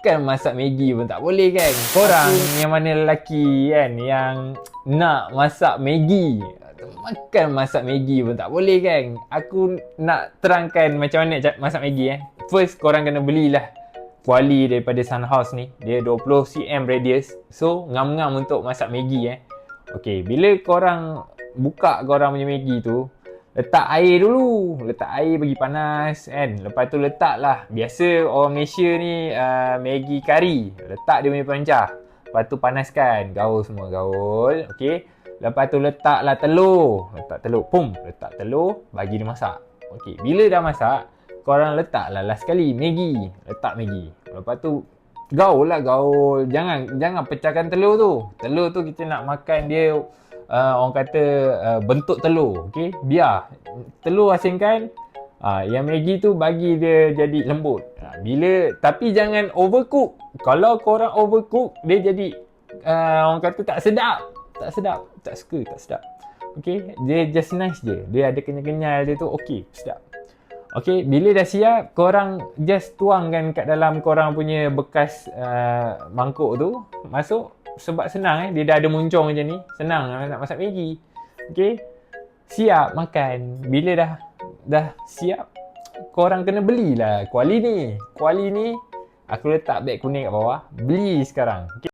Kan masak Maggi pun tak boleh kan. Korang yang mana lelaki kan yang nak masak Maggi, makan masak Maggi pun tak boleh kan. Aku nak terangkan macam mana masak Maggi First korang kena belilah kuali daripada Sunhouse ni. Dia 20 cm radius. So ngam-ngam untuk masak Maggi Okay, bila korang buka korang punya Maggi tu, letak air dulu. Letak air bagi panas kan. Lepas tu letaklah. Biasa orang Malaysia ni Maggi kari. Letak dia punya pencah. Lepas tu panaskan. Gaul semua. Gaul. Okay. Lepas tu letaklah telur. Letak telur. Pum. Letak telur. Bagi dia masak. Okay. Bila dah masak, korang letaklah last sekali Maggi. Letak Maggi. Lepas tu gaul lah gaul. Jangan pecahkan telur tu. Telur tu kita nak makan dia orang kata bentuk telur. Okay? Biar telur asingkan. Yang Maggi tu bagi dia jadi lembut. Tapi jangan overcook. Kalau korang overcook, dia jadi orang kata tak sedap. Tak sedap. Tak suka, tak sedap. Okay? Dia just nice je. Dia ada kenyal-kenyal dia tu. Okay, sedap. Okay, bila dah siap, korang just tuangkan kat dalam korang punya bekas mangkuk tu. Masuk. Sebab senang dia dah ada muncung macam ni. Senang nak masak Maggi. Okay. Siap makan. Bila dah siap, korang kena belilah kuali ni. Kuali ni aku letak beg kuning kat bawah. Beli sekarang. Okay.